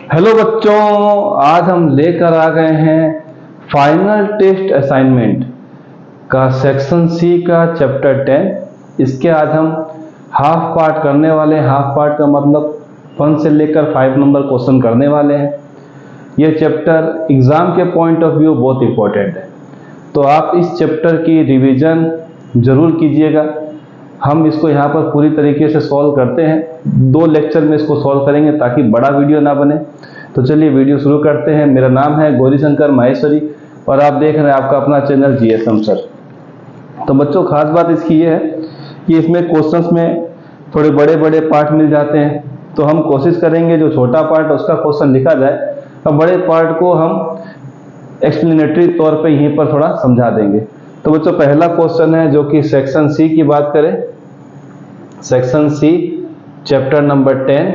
Hello बच्चों, आज हम लेकर आ गए हैं फाइनल टेस्ट असाइनमेंट का सेक्शन सी का चैप्टर 10। इसके आज हम हाफ पार्ट करने वाले हैं। हाफ पार्ट का मतलब 1 से लेकर 5 नंबर क्वेश्चन करने वाले हैं। यह चैप्टर एग्जाम के पॉइंट ऑफ व्यू बहुत इंपॉर्टेंट है, तो आप इस चैप्टर की रिवीजन जरूर कीजिएगा। हम इसको यहाँ पर पूरी तरीके से सॉल्व करते हैं। 2 लेक्चर में इसको सॉल्व करेंगे ताकि बड़ा वीडियो ना बने। तो चलिए वीडियो शुरू करते हैं। मेरा नाम है गौरीशंकर माहेश्वरी और आप देख रहे हैं आपका अपना चैनल जीएसएम सर। तो बच्चों, खास बात इसकी ये है कि इसमें क्वेश्चंस में थोड़े बड़े बड़े पार्ट मिल जाते हैं, तो हम कोशिश करेंगे जो छोटा पार्ट उसका क्वेश्चन लिखा जाए और बड़े पार्ट को हम एक्सप्लेनेटरी तौर पे यहीं पर थोड़ा समझा देंगे। तो बच्चों, पहला क्वेश्चन है जो कि सेक्शन सी की बात करें, सेक्शन सी चैप्टर नंबर 10,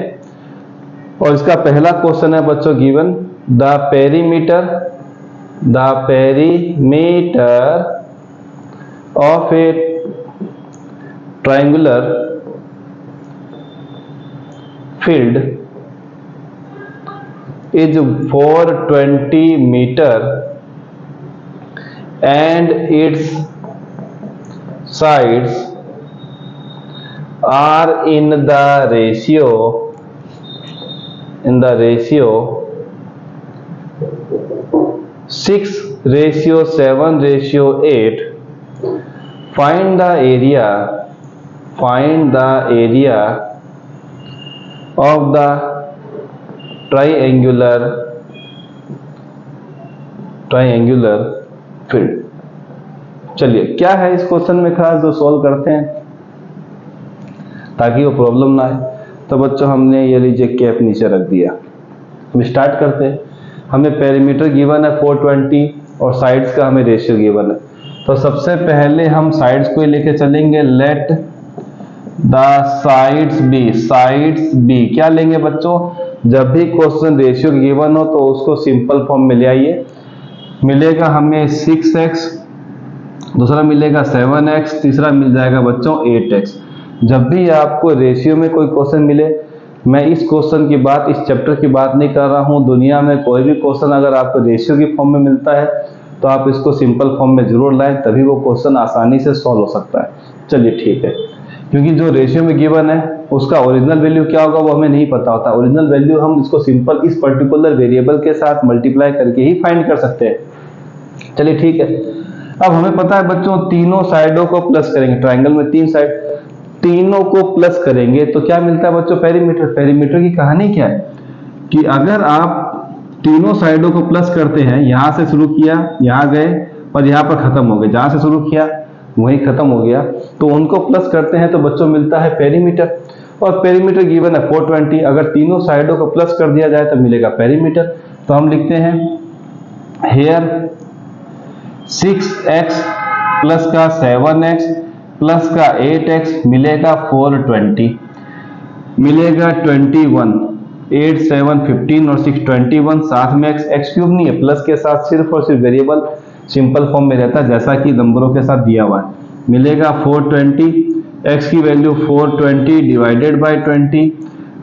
और इसका पहला क्वेश्चन है बच्चों given the perimeter of A triangular field is 420 meter and its sides are in the ratio 6:7:8. Find the area of the triangular field. चलिए, क्या है इस क्वेश्चन में खास जो सॉल्व करते हैं ताकि वो प्रॉब्लम ना आए। तो बच्चों, हमने ये लीजिए कैप नीचे रख दिया। हम स्टार्ट करते हैं। हमें पेरीमीटर गिवन है 420 और साइड्स का हमें रेशियो गिवन है। तो सबसे पहले हम साइड्स को लेके चलेंगे। लेट द साइड्स बी क्या लेंगे बच्चों? जब भी क्वेश्चन रेशियो गिवन हो तो उसको सिंपल फॉर्म में ले आइए। मिलेगा हमें 6x, दूसरा मिलेगा 7x, तीसरा मिल जाएगा बच्चों 8x। जब भी आपको रेशियो में कोई क्वेश्चन मिले, मैं इस क्वेश्चन की बात, इस चैप्टर की बात नहीं कर रहा हूं, दुनिया में कोई भी क्वेश्चन अगर आपको रेशियो की फॉर्म में मिलता है तो आप इसको सिंपल फॉर्म में जरूर लाएं, तभी वो क्वेश्चन आसानी से सॉल्व हो सकता है। चलिए ठीक है, क्योंकि जो रेशियो में गिवन है उसका ओरिजिनल वैल्यू क्या होगा वो हमें नहीं पता होता। ओरिजिनल वैल्यू हम इसको सिंपल इस पर्टिकुलर वेरिएबल के साथ मल्टीप्लाई करके ही फाइंड कर सकते हैं। चलिए ठीक है, अब हमें पता है बच्चों तीनों साइडों को प्लस करेंगे। ट्रायंगल में 3 साइड, तीनों को प्लस करेंगे तो क्या मिलता है बच्चों? पेरीमीटर। पेरीमीटर की कहानी क्या है कि अगर आप तीनों साइडों को प्लस करते हैं, यहां से शुरू किया, यहां गए और यहां पर खत्म हो गए, जहां से शुरू किया वही खत्म हो गया, तो उनको प्लस करते हैं तो बच्चों मिलता है पेरीमीटर। और पेरीमीटर गिवन है 420, अगर तीनों साइडों को प्लस कर दिया जाए तो मिलेगा पेरीमीटर। तो हम लिखते हैं हेयर 6x प्लस का 7x प्लस का 8x मिलेगा 420, मिलेगा 21, 8 7 15 और 6 21, साथ में x क्यूब नहीं है, प्लस के साथ सिर्फ और सिर्फ वेरिएबल सिंपल फॉर्म में रहता है जैसा कि नंबरों के साथ दिया हुआ है। मिलेगा 420, x की वैल्यू 420 डिवाइडेड बाय 20,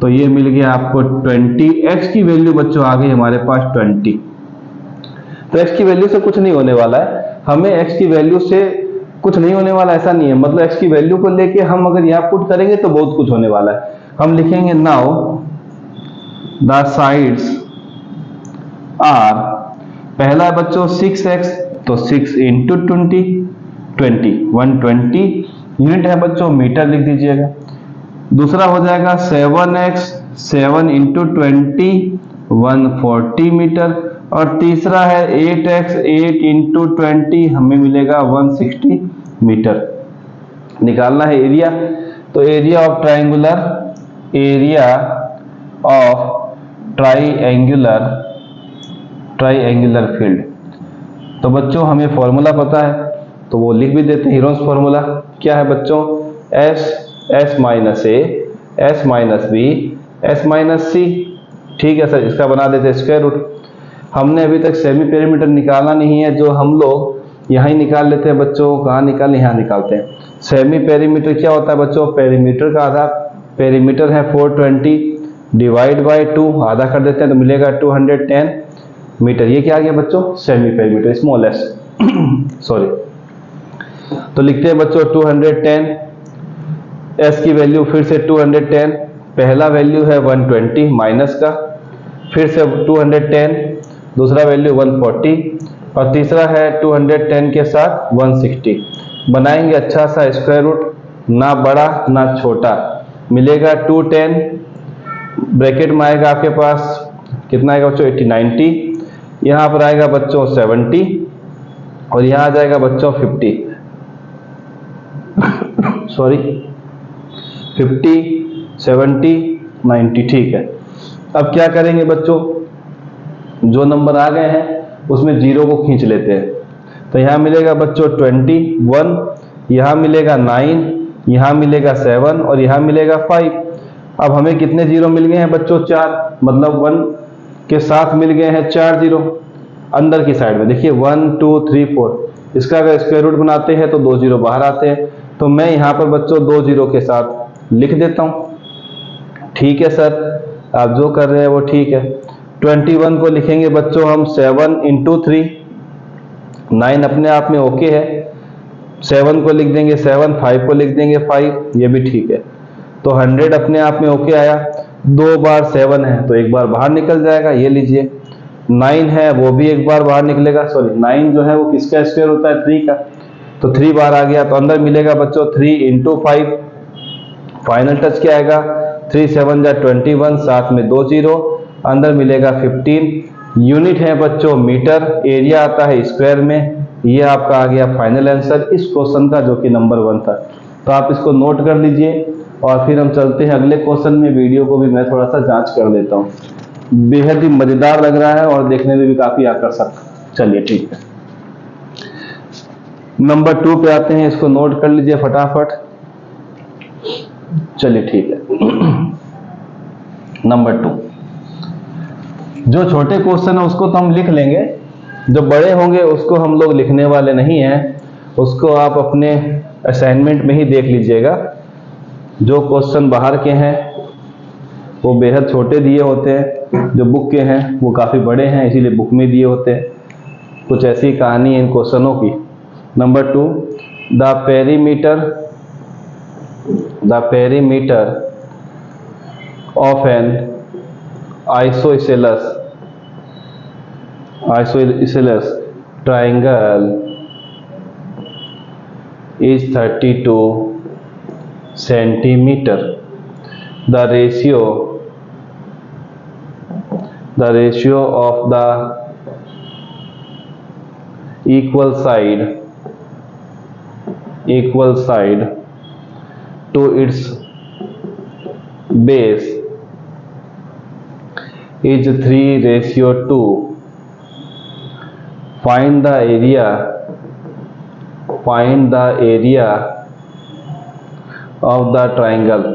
तो ये मिल गया आपको 20। x की वैल्यू बच्चों आ गई हमारे पास 20। तो x की वैल्यू से कुछ नहीं होने वाला है, हमें x की वैल्यू से कुछ नहीं होने वाला ऐसा नहीं है, मतलब x की वैल्यू को लेके हम अगर यहाँ पुट करेंगे तो बहुत कुछ होने वाला है। हम लिखेंगे नाउ द साइड्स आर, पहला है बच्चों 6x, तो 6 इंटू 20, 120 यूनिट है बच्चों, मीटर लिख दीजिएगा। दूसरा हो जाएगा 7x, 7 इंटू 20, 140 मीटर। और तीसरा है 8x, 8 इंटू 20, हमें मिलेगा 160 मीटर। निकालना है एरिया, तो एरिया ऑफ ट्राइएंगुलर फील्ड। तो बच्चों हमें फॉर्मूला पता है तो वो लिख भी देते हैं। हीरोन्स फॉर्मूला क्या है बच्चों? s minus a, s minus b, s minus c। ठीक है सर, इसका बना देते हैं स्क्वायर रूट। हमने अभी तक सेमी पेरीमीटर निकालना नहीं है, जो हम लोग यहाँ ही निकाल लेते हैं बच्चों। कहाँ निकालें? यहाँ निकालते हैं। सेमी पेरीमीटर क्या होता है बच्चों? पेरीमीटर का आधा पेरीमीटर है 420, डिवाइड बाय 2, आधा कर देते हैं तो मिलेगा 210 मीटर। ये क्या आ गया बच्चों? Semi perimeter, smallest sorry. तो लिखते हैं बच्चों 210, एस की वैल्यू फिर से 210, पहला वैल्यू है 120 माइनस का, फिर से 210, दूसरा वैल्यू 140 और तीसरा है 210 के साथ 160। बनाएंगे अच्छा सा स्क्वायर रूट, ना बड़ा ना छोटा, मिलेगा 210, ब्रैकेट में आएगा आपके पास कितना आएगा बच्चों 80 90, यहाँ पर आएगा बच्चों 70 और यहाँ आ जाएगा बच्चों 50 सॉरी 50 70 90। ठीक है, अब क्या करेंगे बच्चों, जो नंबर आ गए हैं उसमें जीरो को खींच लेते हैं। तो यहाँ मिलेगा बच्चों 21, यहाँ मिलेगा 9, यहाँ मिलेगा 7 और यहाँ मिलेगा 5। अब हमें कितने जीरो मिल गए हैं बच्चों? 4, मतलब 1 के साथ मिल गए हैं 4 जीरो अंदर की साइड में। देखिए 1 2 3 4, इसका अगर स्क्वायर रूट बनाते हैं तो 2 जीरो बाहर आते हैं, तो मैं यहाँ पर बच्चों 2 जीरो के साथ लिख देता हूँ। ठीक है सर, आप जो कर रहे हैं वो ठीक है। 21 को लिखेंगे बच्चों हम 7 इंटू 3, 9 अपने आप में ओके है, 7 को लिख देंगे 7, 5 को लिख देंगे 5, ये भी ठीक है। तो 100 अपने आप में ओके आया, 2 बार 7 है तो एक बार बाहर निकल जाएगा, ये लीजिए। 9 है वो भी एक बार बाहर निकलेगा, सॉरी 9 जो है वो किसका स्क्वायर होता है? 3 का, तो 3 बार आ गया, तो अंदर मिलेगा बच्चों 3 इंटू 5, फाइनल टच क्या आएगा? 3 7 जा 21, साथ में 2 जीरो, अंदर मिलेगा 15। यूनिट है बच्चों मीटर, एरिया आता है स्क्वायर में। ये आपका आ गया फाइनल आंसर इस क्वेश्चन का, जो कि नंबर 1 था। तो आप इसको नोट कर लीजिए और फिर हम चलते हैं अगले क्वेश्चन में। वीडियो को भी मैं थोड़ा सा जांच कर लेता हूँ, बेहद ही मजेदार लग रहा है और देखने में भी काफी आकर्षक। चलिए ठीक है, नंबर 2 पे आते हैं, इसको नोट कर लीजिए फटाफट। चलिए ठीक है नंबर 2, जो छोटे क्वेश्चन है उसको तो हम लिख लेंगे, जो बड़े होंगे उसको हम लोग लिखने वाले नहीं हैं, उसको आप अपने असाइनमेंट में ही देख लीजिएगा। जो क्वेश्चन बाहर के हैं वो बेहद छोटे दिए होते हैं, जो बुक के हैं वो काफ़ी बड़े हैं, इसीलिए बुक में दिए होते हैं। कुछ ऐसी कहानी है इन क्वेश्चनों की। Number 2, the perimeter of N isosceles triangle is 32 centimeter. The ratio of the equal side to its base is 3:2. Find the area of the triangle.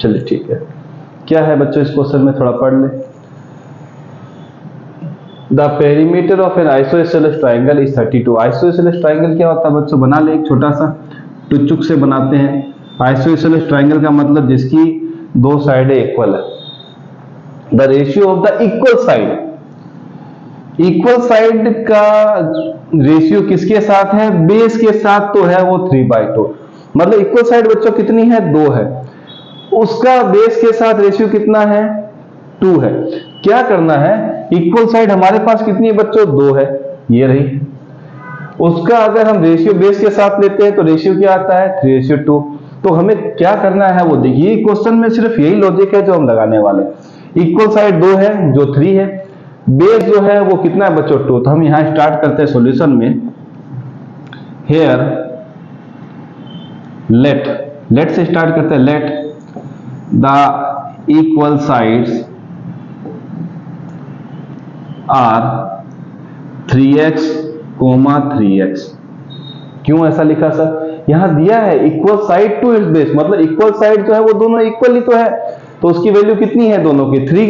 चलिए ठीक है, क्या है बच्चों इस क्वेश्चन में थोड़ा पढ़ लें। The perimeter of N isosceles triangle is 32। Isosceles triangle क्या होता है बच्चों? बना ले, एक छोटा सा टुचुक से बनाते हैं। आइसोसेलेस ट्राइंगल का मतलब जिसकी 2 साइडें इक्वल है। The ratio of the equal side का रेशियो किसके साथ है? बेस के साथ तो है वो 3/2, मतलब इक्वल साइड बच्चों कितनी है? 2 है, उसका बेस के साथ रेशियो कितना है? 2 है। क्या करना है, इक्वल साइड हमारे पास कितनी है बच्चों? 2 है, ये रही। उसका अगर हम रेशियो बेस के साथ लेते हैं तो रेशियो क्या आता है? 3:2। तो हमें क्या करना है वो देखिए, क्वेश्चन में सिर्फ यही लॉजिक है जो हम लगाने वाले। इक्वल साइड 2 है जो 3 है, बेस जो है वो कितना है बच्चों? 2। तो हम यहां स्टार्ट करते हैं सॉल्यूशन में। हेयर लेट से स्टार्ट करते हैं। Let the equal sides are 3x, 3x। क्यों ऐसा लिखा सर? यहां दिया है equal side to its base, मतलब इक्वल साइड जो है वो दोनों इक्वल ही तो है, तो उसकी वैल्यू कितनी है दोनों की? 3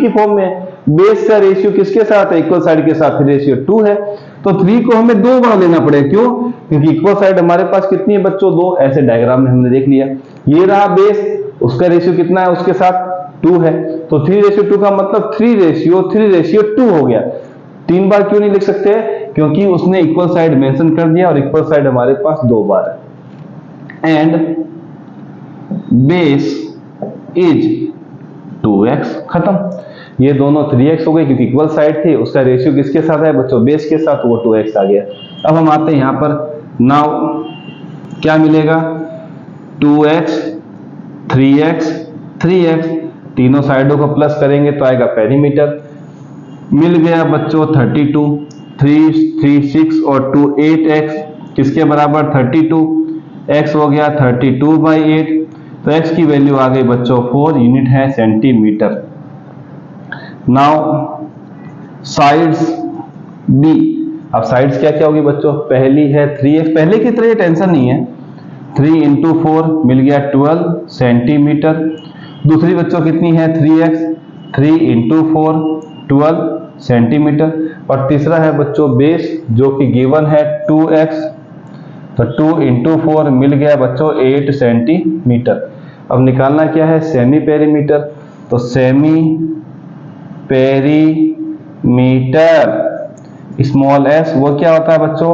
की फॉर्म में। बेस का रेशियो किसके साथ है? इक्वल साइड के साथ, रेशियो 2 है। तो 3 को हमें 2 बार लेना पड़ेगा। क्यों? क्योंकि इक्वल साइड हमारे पास कितनी है बच्चों? 2। ऐसे डायग्राम में हमने देख लिया। ये रहा बेस, उसका रेशियो कितना है? उसके साथ 2 है। तो 3:2 का मतलब 3:2 हो गया। 3 बार क्यों नहीं लिख सकते? क्योंकि उसने इक्वल साइड मेंशन कर दिया और इक्वल साइड हमारे पास 2 बार है। एंड बेस इज 2x, खत्म। ये दोनों 3x हो गए क्योंकि इक्वल साइड थे। उसका रेशियो किसके साथ है बच्चों? बेस के साथ, वो 2x आ गया। अब हम आते हैं यहां पर। नाउ क्या मिलेगा? 2x 3x 3x, तीनों साइडों को प्लस करेंगे तो आएगा पेरीमीटर। मिल गया बच्चों 32, 3 3 6 और 2 8x, किसके बराबर? 32। x हो गया 32/8, तो x की वैल्यू आ गई बच्चों 4, यूनिट है सेंटीमीटर। नाउ साइड्स B, अब साइड्स क्या क्या होगी बच्चों? पहली है 3x, पहले की तरह टेंशन नहीं है। 3 × 4 मिल गया 12 सेंटीमीटर। दूसरी बच्चों कितनी है? 3x, 3 × 4 12 centimetre. और तीसरा है बच्चों बेस, जो कि गिवन है 2x, तो 2 × 4 मिल गया बच्चों 8 सेंटीमीटर। अब निकालना क्या है? Semi perimeter. तो सेमी पेरीमीटर स्मॉल s, वो क्या होता है बच्चों?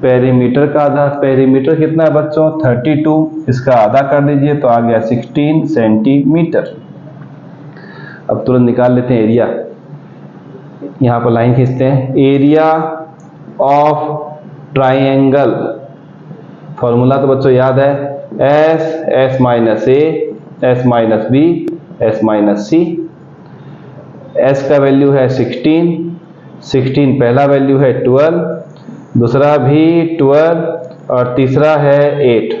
पेरीमीटर का आधा। पेरीमीटर कितना है बच्चों? 32, इसका आधा कर दीजिए तो आ गया 16 सेंटीमीटर। अब तुरंत निकाल लेते हैं एरिया। यहां पर लाइन खींचते हैं। एरिया ऑफ ट्राइंगल, फॉर्मूला तो बच्चों याद है, S S minus A S minus B S minus C। S का वैल्यू है 16, 16 पहला वैल्यू है 12, दूसरा भी 12 और तीसरा है 8।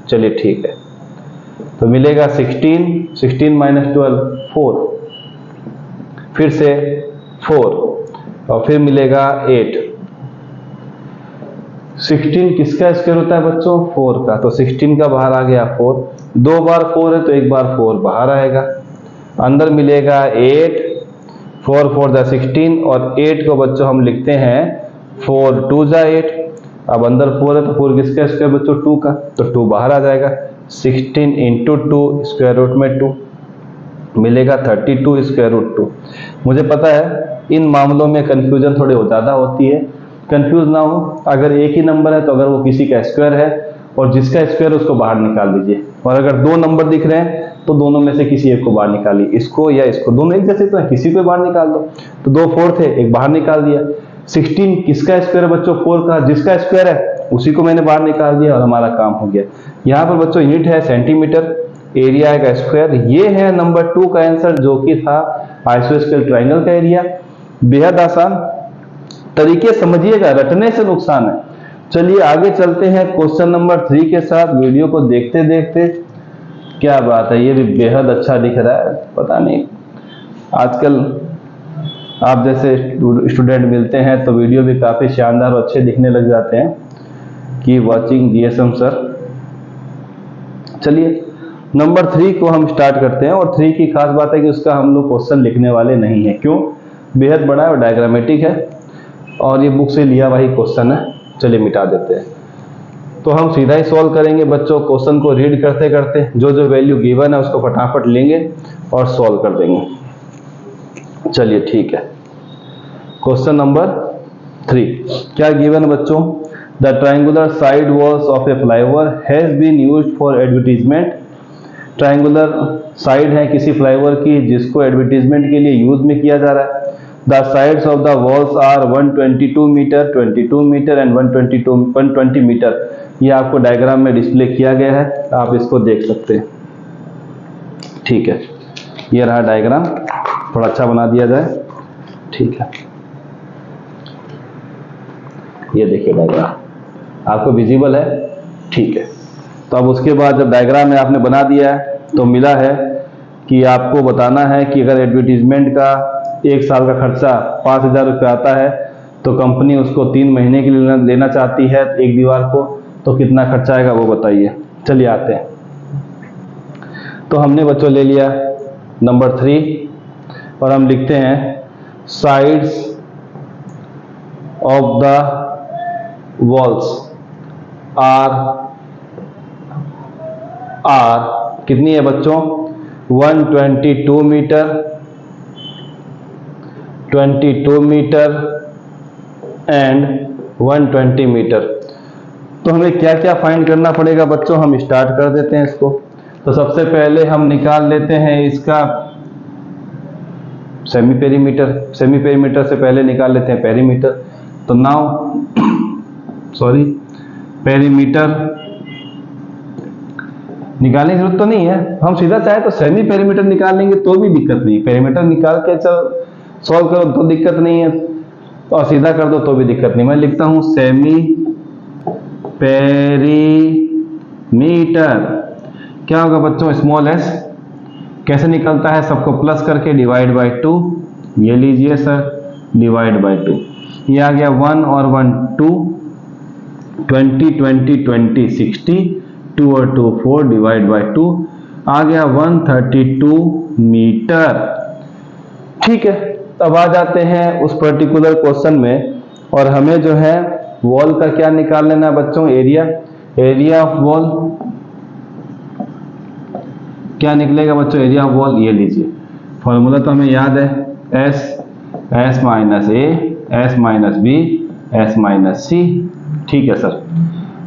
चलिए ठीक है, तो मिलेगा 16, 16 माइनस 12 4, फिर से 4 और फिर मिलेगा 8। 16 किसका स्क्वायर होता है बच्चों? 4 का। तो 16 का बाहर आ गया 4, 2 बार 4 है तो एक बार 4 बाहर आएगा। अंदर मिलेगा 8, 4 4 जा 16 और 8 को बच्चों हम लिखते हैं 4 2 जा 8। अब अंदर 4 है तो 4 किसका स्क्वायर बच्चों? 2 का, तो 2 बाहर आ जाएगा। 16 × 2 स्क्वायर रूट में 2 मिलेगा 32 स्क्वायर रूट 2। मुझे पता है इन मामलों में कंफ्यूजन थोड़ी ज़्यादा होती है, कंफ्यूज ना हो। अगर एक ही नंबर है तो अगर वो किसी का स्क्वायर है और जिसका स्क्वायर उसको बाहर निकाल दीजिए, और अगर 2 नंबर दिख रहे हैं तो दोनों में से किसी एक को बाहर निकालिए, इसको या इसको, दोनों एक जैसे तो है, किसी को बाहर निकाल दो। तो 2 4 थे, एक बाहर निकाल दिया। 16 किसका स्क्वायर है बच्चों? 4 का, जिसका स्क्वायर है उसी को मैंने बाहर निकाल दिया और हमारा काम हो गया। यहाँ पर बच्चों यूनिट है सेंटीमीटर, एरिया आएगा स्क्वायर। ये है नंबर 2 का आंसर, जो कि था आइसोस्केल ट्राइंगल का एरिया। बेहद आसान तरीके समझिएगा, रटने से नुकसान है। चलिए आगे चलते हैं क्वेश्चन नंबर 3 के साथ। वीडियो को देखते देखते, क्या बात है, ये भी बेहद अच्छा दिख रहा है। पता नहीं आजकल आप जैसे स्टूडेंट मिलते हैं तो वीडियो भी काफी शानदार और अच्छे दिखने लग जाते हैं। की वॉचिंग GSM सर। चलिए नंबर 3 को हम स्टार्ट करते हैं। और 3 की खास बात है कि उसका हम लोग क्वेश्चन लिखने वाले नहीं है। क्यों? बेहद बड़ा और डायग्रामेटिक है और ये बुक से लिया हुआ ही क्वेश्चन है। चलिए मिटा देते हैं। तो हम सीधा ही सॉल्व करेंगे बच्चों। क्वेश्चन को रीड करते करते जो जो वैल्यू गिवन है उसको फटाफट लेंगे और सॉल्व कर देंगे। चलिए ठीक है। क्वेश्चन नंबर 3 क्या गिवन है बच्चों? The triangular side walls of a flyover has been used for advertisement. Triangular side है किसी फ्लाईओवर की जिसको एडवर्टीजमेंट के लिए यूज में किया जा रहा है। The sides of the walls are 122 metre, 22 metre and 120 metre. ये आपको डायग्राम में डिस्प्ले किया गया है, आप इसको देख सकते हैं। ठीक है, ये रहा डायग्राम, थोड़ा अच्छा बना दिया जाए। ठीक है, ये देखिए डायग्राम आपको विजिबल है। ठीक है, तो अब उसके बाद जब डायग्राम में आपने बना दिया है तो मिला है कि आपको बताना है कि अगर एडवर्टीजमेंट का 1 साल का खर्चा 5,000 रुपये आता है तो कंपनी उसको 3 महीने के लिए लेना चाहती है एक दीवार को, तो कितना खर्चा आएगा वो बताइए। चलिए आते हैं। तो हमने बच्चों ले लिया नंबर 3 और हम लिखते हैं sides of the walls are कितनी है बच्चों? 122 मीटर, 22 मीटर एंड 120 मीटर। तो हमें क्या क्या फाइंड करना पड़ेगा बच्चों? हम स्टार्ट कर देते हैं इसको। तो सबसे पहले हम निकाल लेते हैं इसका सेमी पेरीमीटर। सेमी पेरीमीटर से पहले निकाल लेते हैं पेरीमीटर। तो नाउ पेरीमीटर निकालने की जरूरत तो नहीं है, हम सीधा चाहे तो सेमी पेरीमीटर निकाल लेंगे तो भी दिक्कत नहीं। पेरीमीटर निकाल के चल सॉल्व करो तो दिक्कत नहीं है, और सीधा कर दो तो भी दिक्कत नहीं। मैं लिखता हूं सेमी पेरीमीटर। क्या होगा बच्चों? स्मॉल एस कैसे निकलता है? सबको प्लस करके डिवाइड बाय 2। ये लीजिए सर, डिवाइड बाय 2। ये आ गया 1 और 1 2, 20 20 20 60, 2 और 2 4, डिवाइड बाय 2 आ गया 132 मीटर। ठीक है, अब आ जाते हैं उस पर्टिकुलर क्वेश्चन में, और हमें जो है वॉल का क्या निकाल लेना है बच्चों? Area of wall. क्या निकलेगा बच्चों एरिया ऑफ वॉल? ये लीजिए, फॉर्मूला तो हमें याद है, s minus a, s minus b, s minus c. ठीक है सर,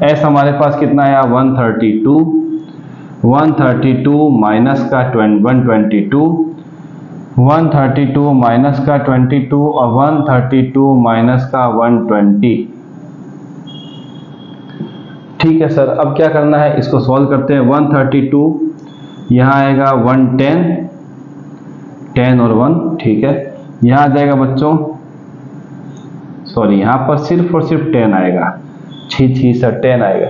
एस हमारे पास कितना आया? 132, 132 माइनस का 122, 132 माइनस का 22 और 132 माइनस का 120। ठीक है सर, अब क्या करना है? इसको सॉल्व करते हैं। 132 यहाँ आएगा 110, 10 और 1, ठीक है। यहाँ आ जाएगा बच्चों, सॉरी यहाँ पर सिर्फ और सिर्फ 10 आएगा। छी सर 10 आएगा।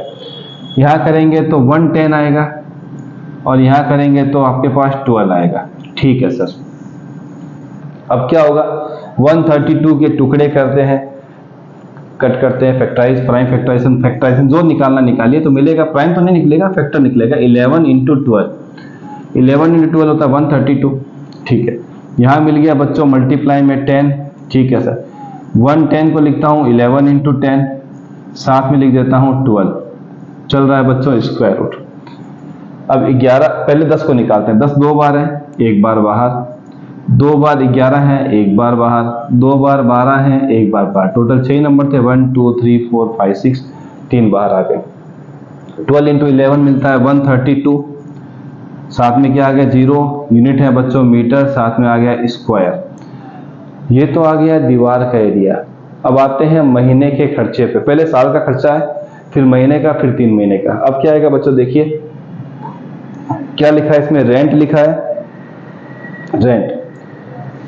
यहाँ करेंगे तो 110 आएगा, और यहाँ करेंगे तो आपके पास 12 आएगा। ठीक है सर, अब क्या होगा? 132 के टुकड़े करते हैं, कट करते हैं, फैक्टराइज, प्राइम फैक्टराइजेशन, फैक्टराइजेशन जो निकालना निकालिए। तो मिलेगा, प्राइम तो नहीं निकलेगा, फैक्टर निकलेगा। 11 इंटू 12, 11 इंटू 12 होता है 132। ठीक है, यहाँ मिल गया बच्चों मल्टीप्लाई में 10। ठीक है सर, 110 को लिखता हूँ 11 इंटू 10, साथ में लिख देता हूँ 12। चल रहा है बच्चों स्क्वायर रूट। अब 11, पहले 10 को निकालते हैं। 10 दो बार है, एक बार बाहर, 2 बार 11 है, एक बार बाहर, 2 बार 12 है, एक बार बाहर। टोटल 6 नंबर थे, 1 2 3 4 5 6, 3 बाहर आ गए। 12 इंटू 11 मिलता है 132, साथ में क्या आ गया? 0, यूनिट है बच्चों मीटर, साथ में आ गया स्क्वायर। ये तो आ गया दीवार का एरिया। अब आते हैं महीने के खर्चे पे। पहले साल का खर्चा है, फिर महीने का, फिर 3 महीने का। अब क्या आएगा बच्चों? देखिए क्या लिखा है इसमें, रेंट लिखा है।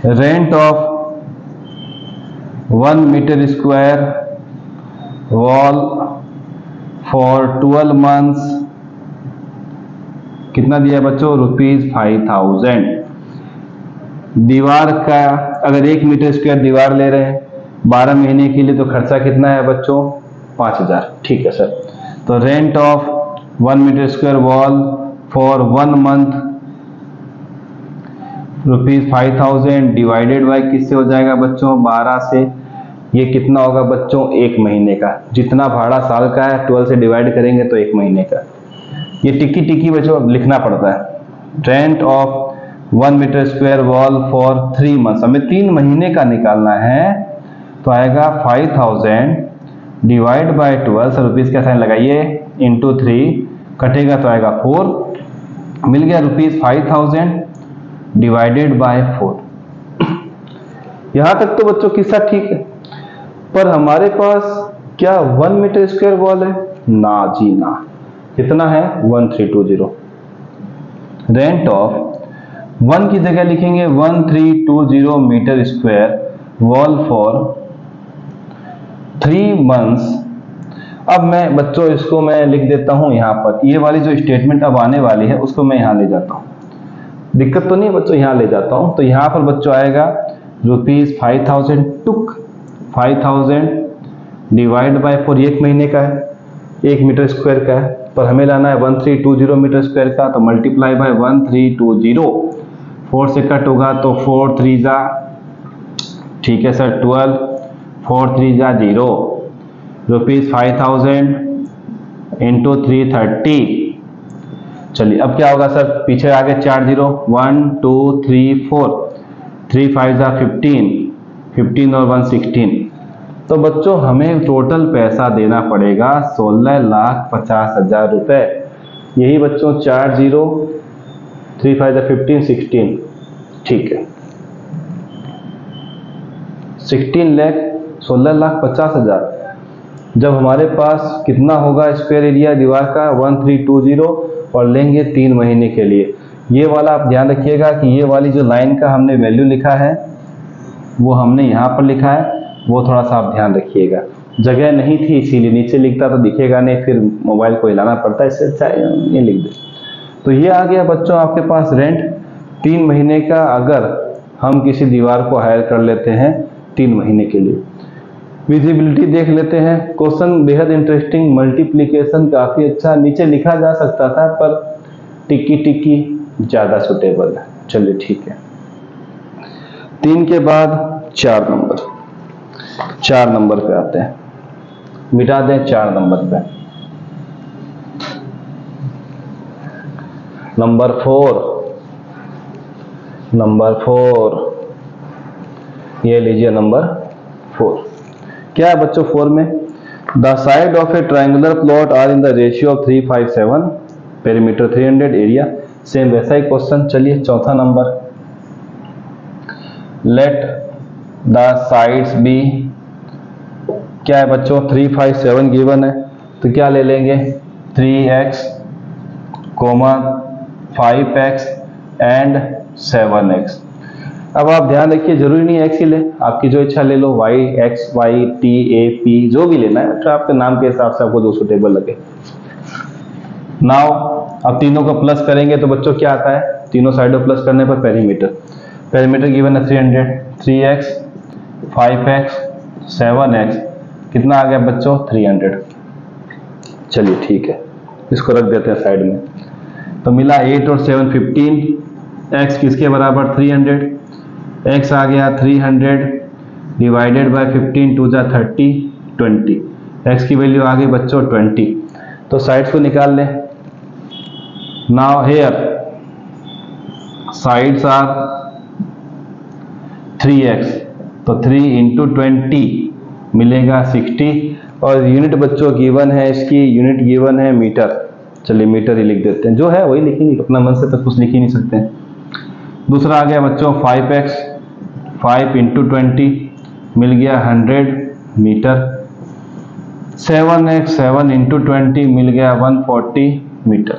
Rent of 1 metre square wall for 12 months कितना दिया बच्चों? ₹5000। दीवार का अगर 1 मीटर स्क्वायर दीवार ले रहे हैं 12 महीने के लिए, तो खर्चा कितना है बच्चों? 5000। ठीक है सर, तो rent of 1 metre square wall for 1 month ₹5000 divided by किससे हो जाएगा बच्चों? 12 से। ये कितना होगा बच्चों? 1 महीने का। जितना भाड़ा साल का है 12 से डिवाइड करेंगे तो 1 महीने का। ये टिकी बच्चों लिखना पड़ता है। Rent of 1 metre square wall for 3 months, हमें 3 महीने का निकालना है, तो आएगा 5000 डिवाइड बाय 12, सर रुपीज का साइन लगाइए, इंटू 3, कटेगा तो आएगा 4, मिल गया ₹5000 डिवाइडेड बाय 4। यहां तक तो बच्चों किस्सा ठीक है, पर हमारे पास क्या 1 मीटर स्क्वायर वॉल है? ना जी ना। कितना है? 1320। रेंट ऑफ 1 की जगह लिखेंगे 1320 metre square wall for 3 months. अब मैं बच्चों इसको मैं लिख देता हूं यहां पर। ये वाली जो स्टेटमेंट अब आने वाली है उसको मैं यहां ले जाता हूं, दिक्कत तो नहीं बच्चों, यहां ले जाता हूं। तो यहां पर बच्चों आएगा ₹5000 टुक 5000 डिवाइड बाय 4, 1 महीने का है, 1 मीटर स्क्वायर का है, पर हमें लाना है 1320 मीटर स्क्वायर का, तो मल्टीप्लाई बाय 1320, 4 से कट होगा तो 4 3 जा, ठीक है सर 12, 4 3 जा 0, ₹5000 इंटू 330। चलिए अब क्या होगा सर, पीछे आगे 4 0, 1 2 3 4, 3 5 जा 15, 15 और 1 16। तो बच्चों हमें टोटल पैसा देना पड़ेगा 16,50,000 रुपए। यही बच्चों 4 0, 3 5 जा 15, 16। ठीक है, 16,50,000। जब हमारे पास कितना होगा स्क्वायर एरिया दीवार का, 1320, और लेंगे 3 महीने के लिए। ये वाला आप ध्यान रखिएगा कि ये वाली जो लाइन का हमने वैल्यू लिखा है वो हमने यहाँ पर लिखा है, वो थोड़ा सा आप ध्यान रखिएगा। जगह नहीं थी इसीलिए, नीचे लिखता तो दिखेगा नहीं, फिर मोबाइल को हिलाना पड़ता है, इससे अच्छा ये लिख दे। तो ये आ गया बच्चों आपके पास रेंट 3 महीने का, अगर हम किसी दीवार को हायर कर लेते हैं 3 महीने के लिए। विजिबिलिटी देख लेते हैं। क्वेश्चन बेहद इंटरेस्टिंग, मल्टीप्लिकेशन काफ़ी अच्छा नीचे लिखा जा सकता था, पर टिक्की टिक्की ज़्यादा सुटेबल है। चलिए ठीक है, 3 के बाद 4 नंबर, 4 नंबर पे आते हैं, मिटा दें 4 नंबर पे। नंबर 4, ये लीजिए नंबर 4। क्या है बच्चों 4 में, the side of a triangular plot are in the ratio of 357, perimeter 300, area same वैसा ही क्वेश्चन। चलिए चौथा number, let the sides be, क्या है बच्चों 357 गिवन है, तो क्या ले लेंगे 3x, 5x एंड 7x। अब आप ध्यान रखिए, जरूरी नहीं x ही ले, आपकी जो इच्छा ले लो, y, x, y, t, a, p, जो भी लेना है, तो आपके नाम के हिसाब से आपको जो सुटेबल लगे। नाउ अब तीनों को प्लस करेंगे तो बच्चों क्या आता है, तीनों साइडों प्लस करने पर पेरीमीटर गिवन है 300, 3x, 5x, 7x, कितना आ गया बच्चों 300। चलिए ठीक है, इसको रख देते हैं साइड में। तो मिला 8 और 7 15, x किसके बराबर 300, x आ गया 300 डिवाइडेड बाय 15, 2 जा 30, 20, x की वैल्यू आ गई बच्चों 20। तो साइड्स को निकाल लें। Now here sides are 3x, तो 3 इंटू 20 मिलेगा 60, और यूनिट बच्चों गिवन है, इसकी यूनिट गिवन है मीटर। चलिए मीटर ही लिख देते हैं, जो है वही लिखेंगे, अपना मन से तो कुछ लिख ही नहीं सकते हैं। दूसरा आ गया बच्चों 5x, 5 इंटू 20 मिल गया 100 मीटर। 7x, 7 इंटू 20 मिल गया 140 मीटर।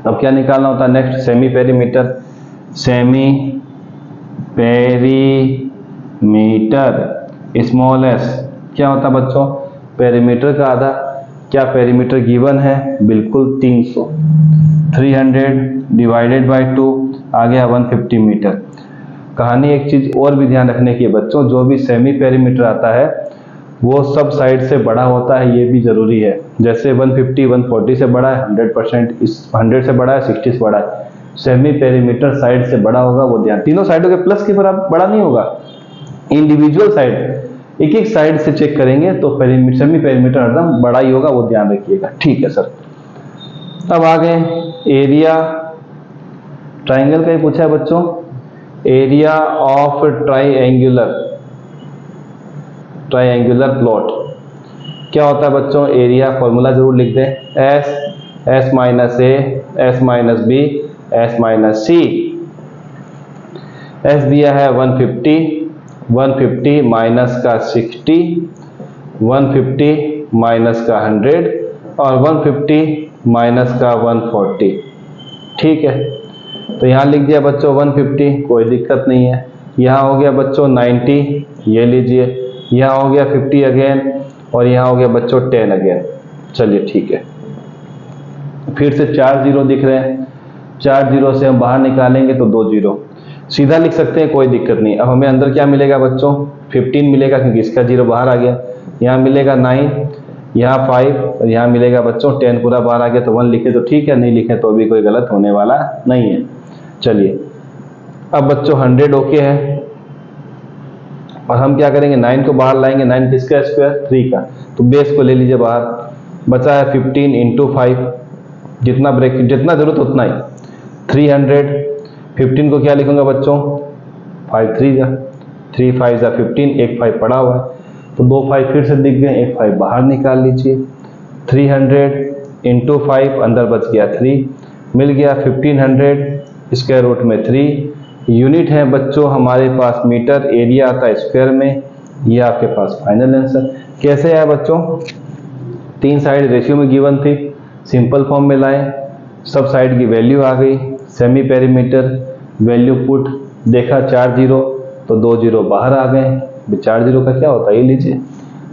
अब क्या निकालना होता है next, semi perimeter. Small s क्या होता है बच्चों, पेरीमीटर का आधा। क्या पेरीमीटर गिवन है, बिल्कुल 300, 300 डिवाइडेड बाय 2 आ गया 150 मीटर। कहानी एक चीज और भी ध्यान रखने की है बच्चों, जो भी सेमी पेरीमीटर आता है वो सब साइड से बड़ा होता है, ये भी जरूरी है। जैसे 150 140 से बड़ा है, 100% इस 100 से बड़ा है, 60 से बड़ा है। सेमी पेरीमीटर साइड से बड़ा होगा, वो ध्यान, तीनों साइडों के प्लस के बराबर बड़ा नहीं होगा, इंडिविजुअल साइड एक एक साइड से चेक करेंगे तो सेमी पेरीमीटर हरदम बड़ा ही होगा, वो ध्यान रखिएगा। ठीक है सर, अब आ गए एरिया, ट्राइंगल का ही पूछा है बच्चों। एरिया ऑफ ट्राइंगुलर प्लॉट क्या होता है बच्चों, एरिया फॉर्मूला जरूर लिख दें, s minus a, s minus b, s minus c. s दिया है 150, 150 माइनस का 60, 150 माइनस का 100 और 150 माइनस का 140। ठीक है, तो यहाँ लिख दिया बच्चों 150, कोई दिक्कत नहीं है। यहाँ हो गया बच्चों 90, ये लीजिए, यहाँ हो गया 50 अगेन, और यहाँ हो गया बच्चों 10 अगेन। चलिए ठीक है, फिर से 4 जीरो दिख रहे हैं, 4 जीरो से हम बाहर निकालेंगे तो 2 जीरो, सीधा लिख सकते हैं, कोई दिक्कत नहीं। अब हमें अंदर क्या मिलेगा बच्चों, 15 मिलेगा, क्योंकि इसका जीरो बाहर आ गया। यहाँ मिलेगा 9, यहाँ 5, और यहाँ मिलेगा बच्चों 10, पूरा बाहर आ गया, तो 1 लिखे तो ठीक है, नहीं लिखे तो भी कोई गलत होने वाला नहीं है। चलिए अब बच्चों 100 ओके है, और हम क्या करेंगे 9 को बाहर लाएंगे, 9 किसका स्क्वायर 3 का, तो बेस को ले लीजिए बाहर, बचा है 15 इंटू 5, जितना ब्रैकेट जितना जरूरत उतना ही 300। 15 को क्या लिखूंगा बच्चों 5 3 जा 3 5 जा 15, एक 5 पड़ा हुआ है तो 2 5 फिर से दिख गए, एक 5 बाहर निकाल लीजिए। 300 इंटू 5 अंदर बच गया 3, मिल गया 1500 स्क्वायर रूट में 3। यूनिट है बच्चों हमारे पास मीटर, एरिया आता है स्क्वायर में। ये आपके पास फाइनल आंसर। कैसे आया बच्चों, 3 साइड रेशियो में गिवन थी, सिंपल फॉर्म में लाए, सब साइड की वैल्यू आ गई, सेमी पेरीमीटर वैल्यू पुट, देखा 4 जीरो तो 2 जीरो बाहर आ गए। 4 जीरो का क्या होता है, ये लीजिए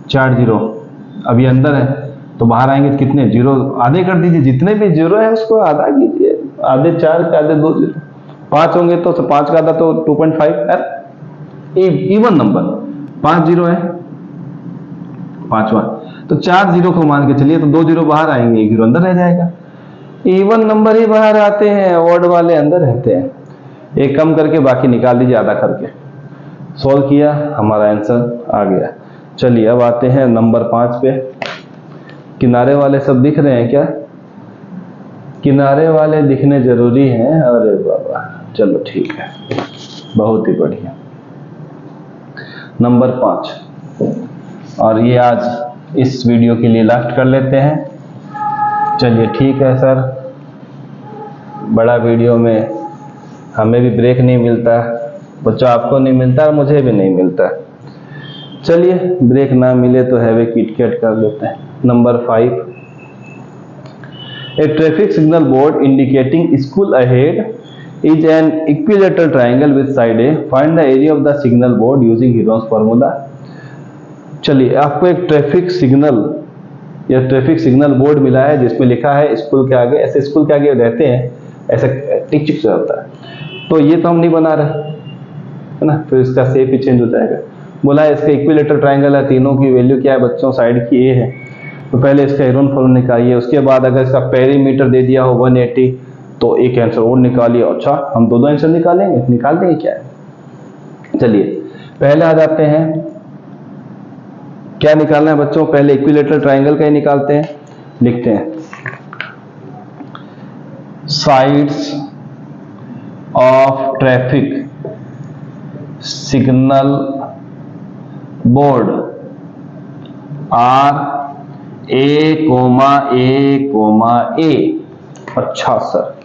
4 जीरो अभी अंदर है तो बाहर आएंगे तो कितने जीरो, आधे कर दीजिए, जितने भी जीरो है उसको आधा कीजिए, आधे 4 के आधे 2 जीरो, 5 होंगे तो 5 का आधा तो 2.5, इवन नंबर 5 जीरो है पांचवा, तो 4 जीरो को मान के चलिए तो 2 जीरो बाहर आएंगे, 1 जीरो अंदर रह जाएगा। इवन नंबर ही बाहर आते हैं, ऑड वाले अंदर रहते हैं। एक कम करके बाकी निकाल दीजिए आधा करके, सॉल्व किया हमारा आंसर आ गया। चलिए अब आते हैं नंबर 5 पे। किनारे वाले सब दिख रहे हैं क्या, किनारे वाले दिखने जरूरी हैं, अरे बाबा चलो ठीक है, बहुत ही बढ़िया। नंबर 5, और ये आज इस वीडियो के लिए लास्ट कर लेते हैं। चलिए ठीक है सर, बड़ा वीडियो में हमें भी ब्रेक नहीं मिलता, बच्चों आपको नहीं मिलता और मुझे भी नहीं मिलता। चलिए ब्रेक ना मिले तो हैवी किटकैट कर लेते हैं। Number 5, A traffic signal board indicating school ahead is an equilateral triangle with side A, find the area of the signal board using Heron's formula. चलिए आपको एक ट्रैफिक सिग्नल या ट्रैफिक सिग्नल बोर्ड मिला है जिसमें लिखा है स्कूल के आगे, ऐसे स्कूल के आगे रहते हैं ऐसा टिक चिक से होता है, तो ये तो हम नहीं बना रहे है ना, फिर इसका शेप ही चेंज हो जाएगा। बोला है इसका इक्विलेटरल ट्राइंगल है, तीनों की वैल्यू क्या है बच्चों, साइड की ए है, तो पहले इसका हीरोन फॉर्मूला निकालिए, उसके बाद अगर इसका पेरीमीटर दे दिया हो 180 तो एक आंसर और निकालिए। अच्छा हम दो आंसर निकालेंगे, निकाल देंगे क्या है। चलिए पहले आ जाते हैं, क्या निकालना है बच्चों, पहले इक्विलेटरल ट्राइंगल का ही निकालते हैं। लिखते हैं sides of traffic signal board are a comma a comma a. अच्छा सर,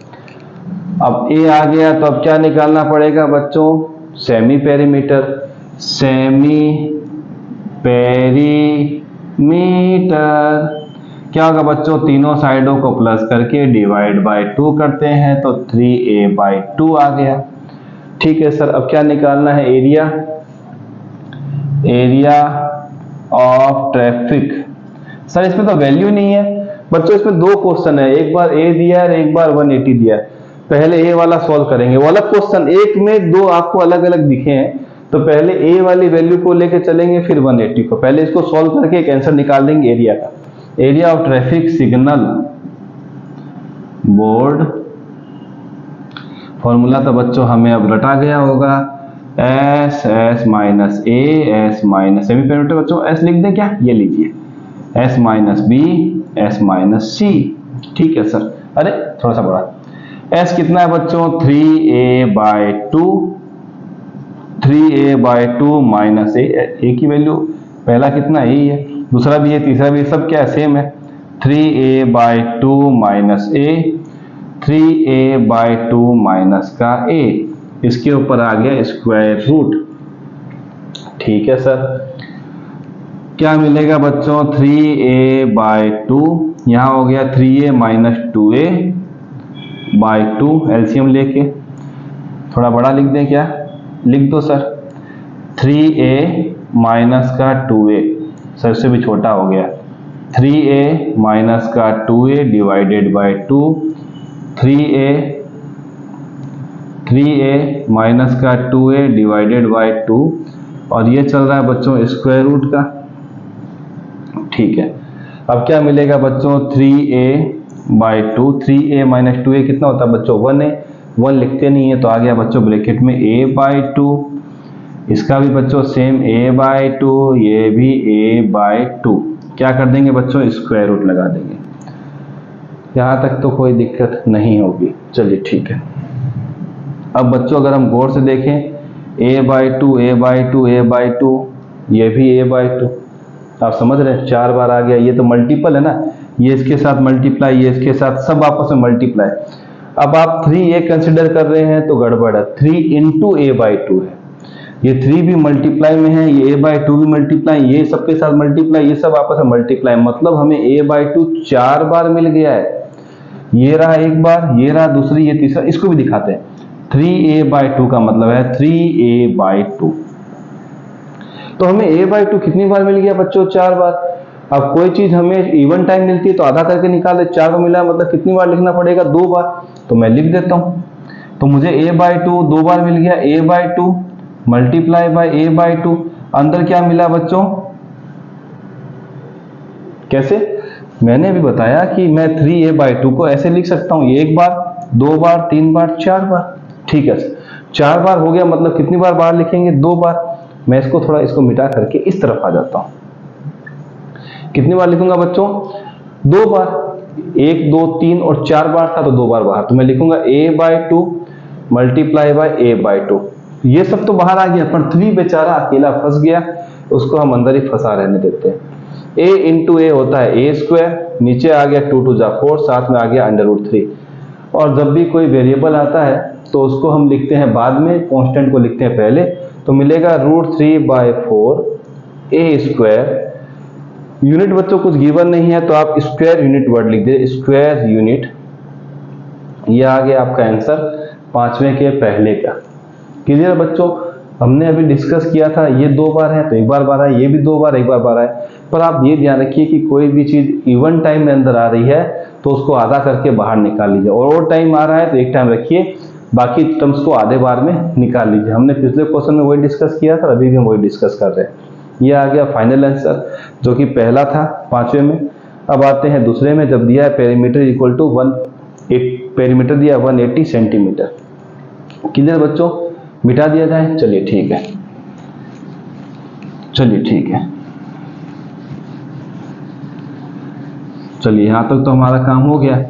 अब ए आ गया तो अब क्या निकालना पड़ेगा बच्चों, सेमी पेरीमीटर। सेमी पेरीमीटर क्या होगा बच्चों, तीनों साइडों को प्लस करके डिवाइड बाय 2 करते हैं तो 3a/2 आ गया। ठीक है सर, अब क्या निकालना है, area, area of traffic. Sir इसमें तो वैल्यू नहीं है बच्चों, इसमें 2 क्वेश्चन है, एक बार ए दिया है एक बार 180 दिया है। पहले ए वाला सॉल्व करेंगे, वो अलग क्वेश्चन, एक में 2 आपको अलग अलग दिखे हैं, तो पहले ए वाली वैल्यू को लेके चलेंगे फिर 180 को, पहले इसको सॉल्व करके एक आंसर निकाल देंगे एरिया का। Area of traffic signal board, formula तो बच्चों हमें अब रटा गया होगा, s s minus a s minus, semi perimeter बच्चों एस लिख दें क्या, ये लीजिए s minus b s minus c. ठीक है सर, अरे थोड़ा सा बड़ा, एस कितना है बच्चों 3a/2, 3a/2 माइनस ए की वैल्यू पहला कितना यही है, दूसरा भी है तीसरा भी, सब क्या है सेम है, 3a/2 माइनस ए, 3a/2 माइनस का ए, इसके ऊपर आ गया स्क्वायर रूट। ठीक है सर, क्या मिलेगा बच्चों 3a/2, यहां हो गया 3a माइनस 2a/2, एलसीएम लेके थोड़ा बड़ा लिख दें क्या, लिख दो सर, 3a माइनस का 2a, सर से भी छोटा हो गया, 3a माइनस का 2a divided by 2, 3a minus का 2a डिवाइडेड बाय 2, और ये चल रहा है बच्चों स्क्वायर रूट का। ठीक है, अब क्या मिलेगा बच्चों 3a/2, 3a माइनस 2a कितना होता है बच्चों 1a, 1 लिखते नहीं है तो आ गया बच्चों ब्रैकेट में a/2, इसका भी बच्चों सेम a/2, ये भी a/2। क्या कर देंगे बच्चों, स्क्वायर रूट लगा देंगे। यहाँ तक तो कोई दिक्कत नहीं होगी। चलिए ठीक है। अब बच्चों अगर हम गौर से देखें, a/2 a/2 a/2, ये भी a/2। आप समझ रहे हैं, 4 बार आ गया। ये तो मल्टीपल है ना, ये इसके साथ मल्टीप्लाई, ये इसके साथ, सब आपस में मल्टीप्लाई। अब आप 3a कंसिडर कर रहे हैं तो गड़बड़ है, 3 इंटू a/2 है। ये 3 भी मल्टीप्लाई में है, ये a/2 भी मल्टीप्लाई, ये सबके साथ मल्टीप्लाई, ये सब आपस में मल्टीप्लाई, मतलब हमें a/2 4 बार मिल गया है। ये रहा एक बार, ये रहा दूसरी, ये तीसरा। इसको भी दिखाते हैं। 3a/2 का मतलब है 3a/2। तो हमें a/2 कितनी बार मिल गया बच्चों, 4 बार। अब कोई चीज हमें इवन टाइम मिलती है तो आधा करके निकाले, 4 को मिला मतलब कितनी बार लिखना पड़ेगा, 2 बार। तो मैं लिख देता हूं। तो मुझे a/2 2 बार मिल गया, a/2 मल्टीप्लाई बाय a/2। अंदर क्या मिला बच्चों, कैसे, मैंने अभी बताया कि मैं 3a/2 को ऐसे लिख सकता हूं, एक बार, 2 बार, 3 बार, 4 बार। ठीक है, 4 बार हो गया, मतलब कितनी बार बाहर लिखेंगे, 2 बार। मैं इसको थोड़ा, इसको मिटा करके इस तरफ आ जाता हूं। कितनी बार लिखूंगा बच्चों, 2 बार। 1 2 3 और 4 बार था तो 2 बार बाहर, तो मैं लिखूंगा a/2 मल्टीप्लाई बाय a/2। ये सब तो बाहर आ गया, पर 3 बेचारा अकेला फंस गया, उसको हम अंदर ही फंसा रहने देते हैं। a इंटू ए होता है a², नीचे आ गया 2 2 जा 4, साथ में आ गया √3। और जब भी कोई वेरिएबल आता है तो उसको हम लिखते हैं बाद में, कांस्टेंट को लिखते हैं पहले। तो मिलेगा √3/4 a²। यूनिट बच्चों कुछ गिवन नहीं है तो आप स्क्वायर यूनिट वर्ड लिख दीजिए, स्क्वायर यूनिट। ये आ गया आपका आंसर 5वें के पहले का। क्लियर बच्चों, हमने अभी डिस्कस किया था, ये 2 बार है तो एक बार बार है, ये भी 2 बार, एक बार बार है। पर आप ये ध्यान रखिए कि कोई भी चीज इवन टाइम में अंदर आ रही है तो उसको आधा करके बाहर निकाल लीजिए, और टाइम आ रहा है तो एक टाइम रखिए, बाकी टर्म्स को आधे बार में निकाल लीजिए। हमने पिछले क्वेश्चन में वही डिस्कस किया था, अभी भी हम वही डिस्कस कर रहे हैं। ये आ गया फाइनल आंसर, जो कि पहला था 5वें में। अब आते हैं दूसरे में, जब दिया है पेरीमीटर इक्वल टू 1, पेरीमीटर दिया 180 सेंटीमीटर। क्लियर बच्चों, मिटा दिया जाए। चलिए ठीक है, चलिए ठीक है, चलिए यहां तक तो हमारा काम हो गया।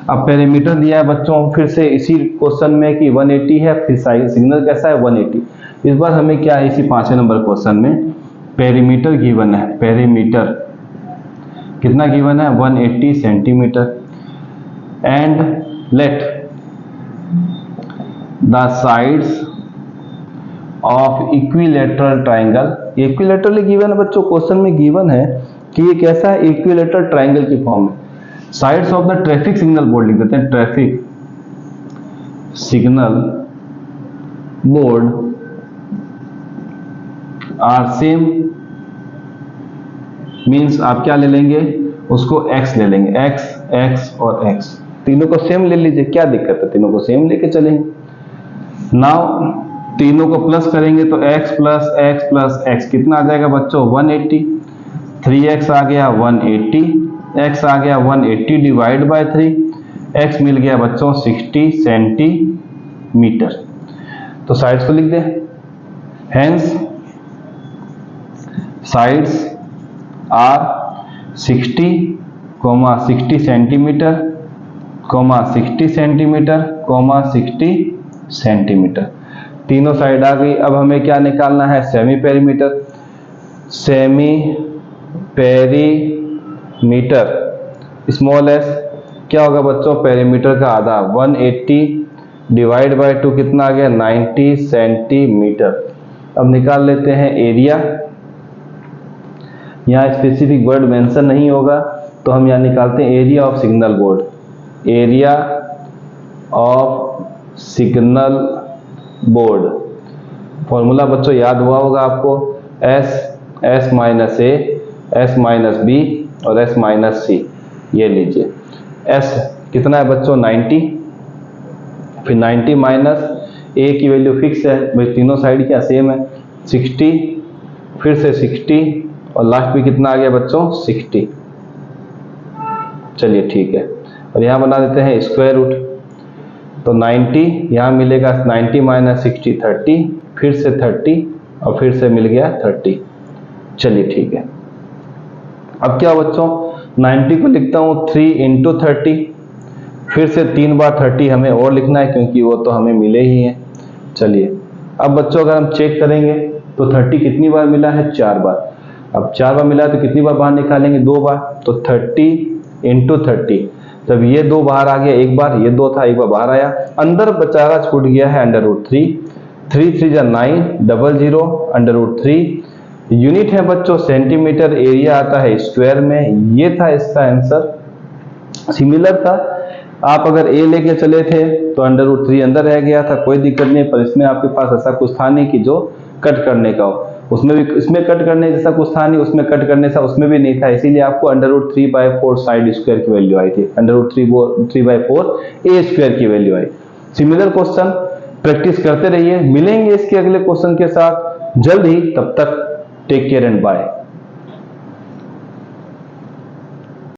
अब पेरीमीटर दिया है बच्चों, फिर से इसी क्वेश्चन में कि 180 है, फिर सिग्नल कैसा है 180। इस बार हमें क्या है, इसी 5वें नंबर क्वेश्चन में पेरीमीटर गिवन है। पेरीमीटर कितना गिवन है, 180 centimetre. And let the sides of equilateral triangle. Equilateral given है बच्चों, क्वेश्चन में गिवन है कि ये कैसा है, इक्विलेटरल ट्राइंगल की फॉर्म में। Sides of the traffic signal board लिख देते हैं, traffic signal board are same. Means आप क्या ले लेंगे, उसको x ले लेंगे, x x और x, तीनों को सेम ले लीजिए, क्या दिक्कत है, तीनों को सेम लेके चलेंगे। नाउ तीनों को प्लस करेंगे तो x प्लस x कितना आ जाएगा बच्चों, 180। 3x आ गया 180, x आ गया 180 डिवाइड बाय 3, x मिल गया बच्चों 60 सेंटीमीटर। तो साइड्स को लिख दे, hence sides are 60, 60 centimetre, 60 centimetre, 60 centimetre. तीनों साइड आ गई। अब हमें क्या निकालना है, semi perimeter. Semi perimeter small s क्या होगा बच्चों, पेरीमीटर का आधा 180 डिवाइड बाय 2 कितना आ गया, 90 सेंटीमीटर। अब निकाल लेते हैं एरिया। यहाँ स्पेसिफिक वर्ड मेंशन नहीं होगा तो हम यहाँ निकालते हैं area of signal board. Area of signal board formula बच्चों याद हुआ होगा आपको, S minus A, S minus B और S माइनस C। ये लीजिए S कितना है बच्चों 90, फिर 90 माइनस A की वैल्यू फिक्स है भाई, तीनों साइड क्या सेम है, 60, फिर से 60 और लास्ट में कितना आ गया बच्चों 60। चलिए ठीक है, और यहाँ बना देते हैं स्क्वायर रूट। तो 90 यहाँ मिलेगा, 90 माइनस 60 30, फिर से 30 और फिर से मिल गया 30। चलिए ठीक है, अब क्या बच्चों 90 को लिखता हूं 3 इंटू 30, फिर से 3 बार 30 हमें और लिखना है क्योंकि वो तो हमें मिले ही हैं। चलिए अब बच्चों अगर हम चेक करेंगे तो 30 कितनी बार मिला है, 4 बार। अब 4 बार मिला है तो कितनी बार बाहर निकालेंगे, 2 बार। तो 30 इंटू 30, जब ये 2 बाहर आ गया, एक बार ये 2 था, एक बार बाहर आया, अंदर बचारा छूट गया है √3। 3 3 जा 9, 00 √3। यूनिट है बच्चों सेंटीमीटर, एरिया आता है स्क्वायर में। ये था इसका आंसर। सिमिलर था, आप अगर ए लेके चले थे तो √3 अंदर रह गया था, कोई दिक्कत नहीं, पर इसमें आपके पास ऐसा कुछ था नहीं कि जो कट करने का हो। उसमें भी, इसमें कट करने जैसा कुछ था नहीं, उसमें कट करने सा उसमें भी नहीं था, इसीलिए आपको √3/4 साइड स्क्वायर की वैल्यू आई थी, √3/4 ए स्क्वायर की वैल्यू आई। सिमिलर क्वेश्चन प्रैक्टिस करते रहिए, मिलेंगे इसके अगले क्वेश्चन के साथ जल्द ही, तब तक टेक केयर एंड बाय।